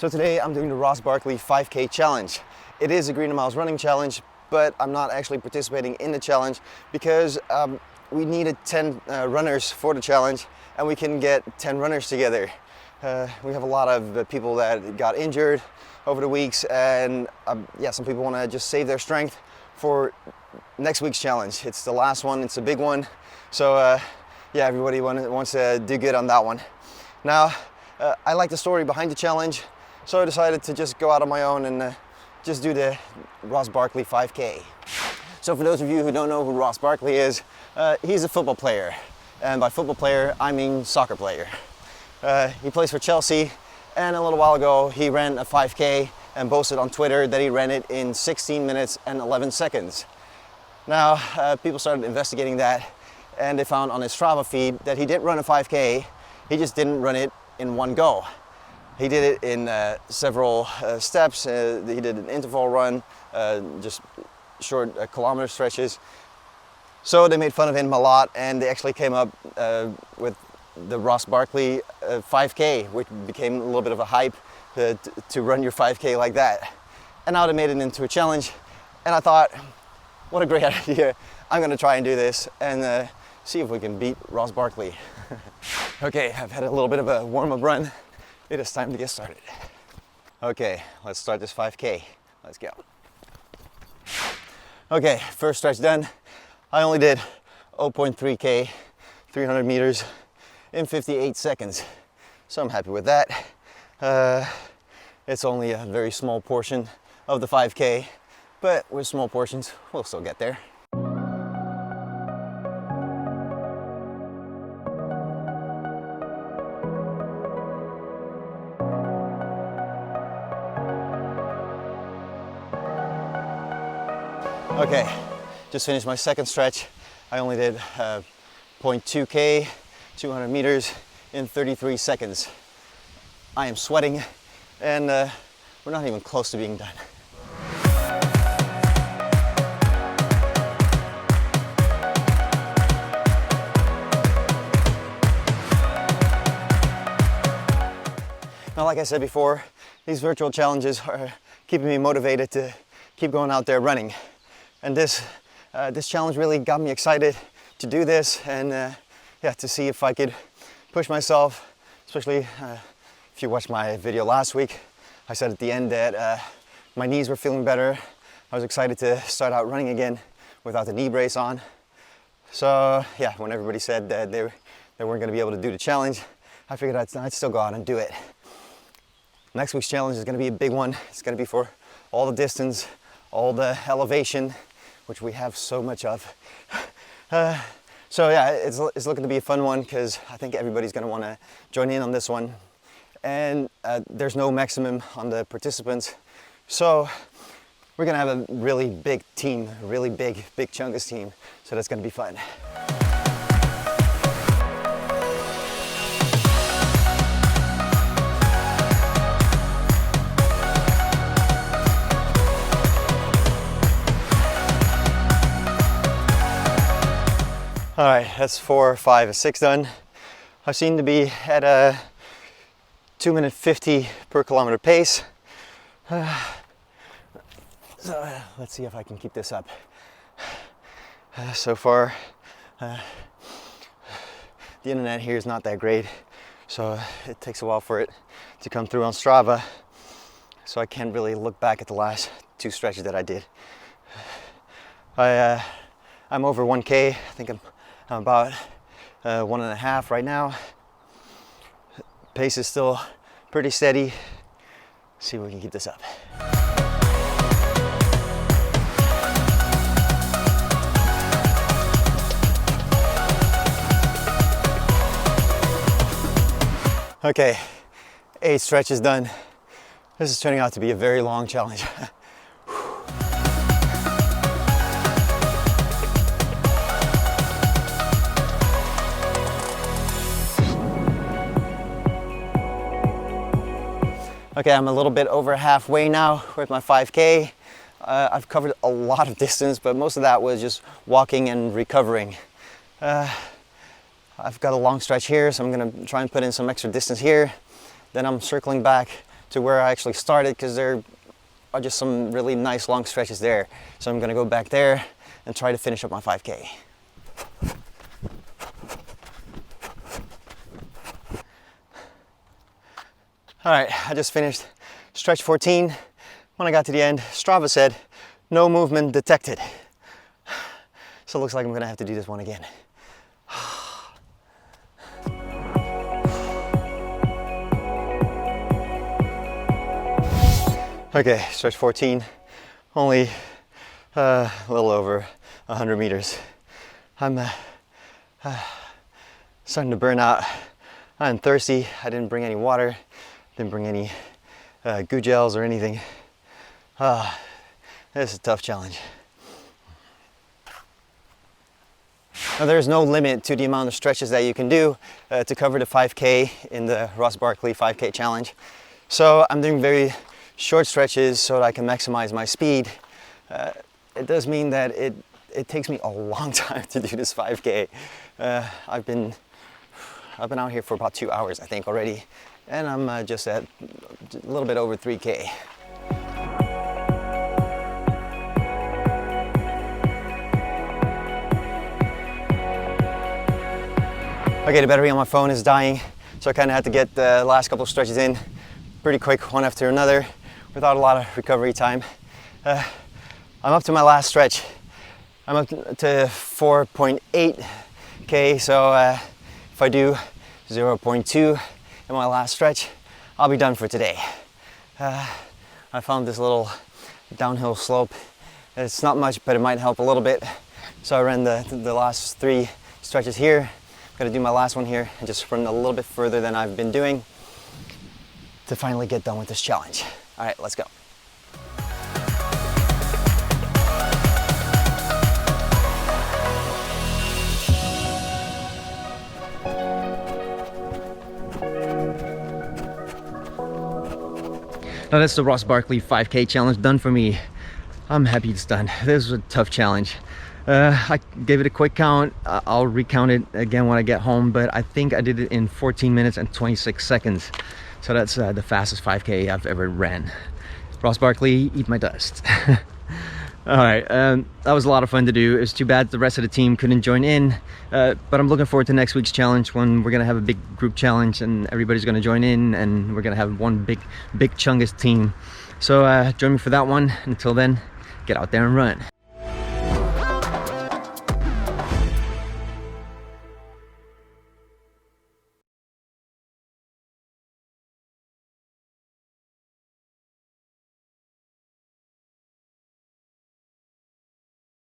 So today I'm doing the Ross Barkley 5K challenge. It is a Green Miles running challenge, but I'm not actually participating in the challenge because we needed 10 runners for the challenge, and we can get 10 runners together. We have a lot of people that got injured over the weeks, and yeah, some people want to just save their strength for next week's challenge. It's the last one, it's a big one. So yeah, everybody wants to do good on that one. Now, I like the story behind the challenge, so I decided to just go out on my own and just do the Ross Barkley 5K. So for those of you who don't know who Ross Barkley is, he's a football player. And by football player, I mean soccer player. He plays for Chelsea, and a little while ago he ran a 5K and posted on Twitter that he ran it in 16 minutes and 11 seconds. Now, people started investigating that, and they found on his Strava feed that he did run a 5K, he just didn't run it in one go. He did it in several steps. He did an interval run, just short kilometer stretches. So they made fun of him a lot, and they actually came up with the Ross Barkley 5K, which became a little bit of a hype to run your 5K like that. And now they made it into a challenge, and I thought, what a great idea. I'm gonna try and do this and see if we can beat Ross Barkley. Okay, I've had a little bit of a warm-up run. It is time to get started. Okay, let's start this 5K. Let's go. Okay, first stretch done. I only did 0.3K, 300 meters in 58 seconds. So I'm happy with that. It's only a very small portion of the 5K, but with small portions, we'll still get there. Okay, just finished my second stretch. I only did 0.2K, 200 meters in 33 seconds. I am sweating, and we're not even close to being done. Now, like I said before, these virtual challenges are keeping me motivated to keep going out there running. And this challenge really got me excited to do this, and yeah, to see if I could push myself, especially if you watched my video last week. I said at the end that my knees were feeling better. I was excited to start out running again without the knee brace on. So yeah, when everybody said that they weren't gonna be able to do the challenge, I figured I'd still go out and do it. Next week's challenge is gonna be a big one. It's gonna be for all the distance, all the elevation, which we have so much of. So yeah, it's looking to be a fun one because I think everybody's going to want to join in on this one. And there's no maximum on the participants. So we're going to have a really big team, a really big chungus team. So that's going to be fun. All right, that's 4, 5, and 6 done. I seem to be at a 2 minute 50 per kilometer pace. So let's see if I can keep this up. So far, the internet here is not that great, so it takes a while for it to come through on Strava. So I can't really look back at the last 2 stretches that I did. I'm over 1K. I think I'm about 1.5 right now. Pace is still pretty steady. Let's see if we can keep this up. Okay, 8 stretches done. This is turning out to be a very long challenge. Okay, I'm a little bit over halfway now with my 5K. I've covered a lot of distance, but most of that was just walking and recovering. I've got a long stretch here, so I'm gonna try and put in some extra distance here. Then I'm circling back to where I actually started, because there are just some really nice long stretches there. So I'm gonna go back there and try to finish up my 5K. All right, I just finished stretch 14. When I got to the end, Strava said, no movement detected. So it looks like I'm gonna have to do this one again. Okay, stretch 14, only a little over 100 meters. I'm starting to burn out. I'm thirsty. I didn't bring any water, didn't bring any goo gels or anything. This is a tough challenge. Now, there's no limit to the amount of stretches that you can do to cover the 5K in the Ross Barkley 5K challenge. So I'm doing very short stretches so that I can maximize my speed. It does mean that it takes me a long time to do this 5K. I've been out here for about 2 hours, I think, already, and I'm just at a little bit over 3K. Okay, the battery on my phone is dying, so I kind of had to get the last couple of stretches in pretty quick, one after another, without a lot of recovery time. I'm up to my last stretch. I'm up to 4.8K, so if I do 0.2 in my last stretch, I'll be done for today. I found this little downhill slope. It's not much, but it might help a little bit. So I ran the last 3 stretches here. I'm gonna do my last one here and just run a little bit further than I've been doing to finally get done with this challenge. All right, let's go. Now that's the Ross Barkley 5K challenge done for me. I'm happy it's done. This was a tough challenge. I gave it a quick count. I'll recount it again when I get home, but I think I did it in 14 minutes and 26 seconds. So that's the fastest 5K I've ever ran. Ross Barkley, eat my dust. All right, that was a lot of fun to do. It's too bad the rest of the team couldn't join in, but I'm looking forward to next week's challenge, when we're gonna have a big group challenge and everybody's gonna join in, and we're gonna have one big chungus team. So join me for that one. Until then, get out there and run.